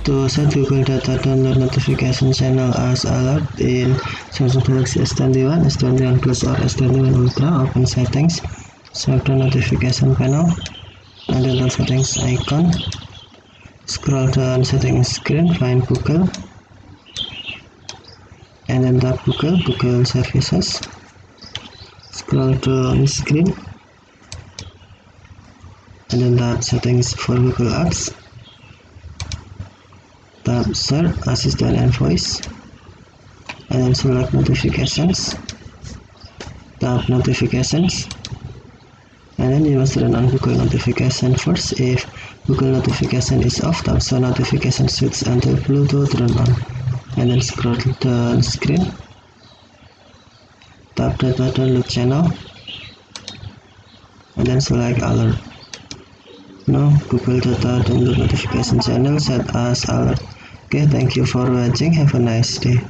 To set Google Data Download Notification Channel as Alert in Samsung Galaxy S21, S21 Plus or S21 Ultra, open Settings, select the Notification panel, and then the Settings icon. Scroll down Settings screen, find Google, and then tap Google Services. Scroll down screen, and then tap Settings for Google Apps. Tap Search, Assistant and Voice, and then select Notifications. Tap Notifications, and then you must turn on Google Notification first. If Google Notification is off, tap Show Notification Switch until Bluetooth turn on, and then scroll down screen. Tap Data Download Channel, and then select Alert. Now Google Data Download Notification Channel set as Alert. Okay, thank you for watching. Have a nice day.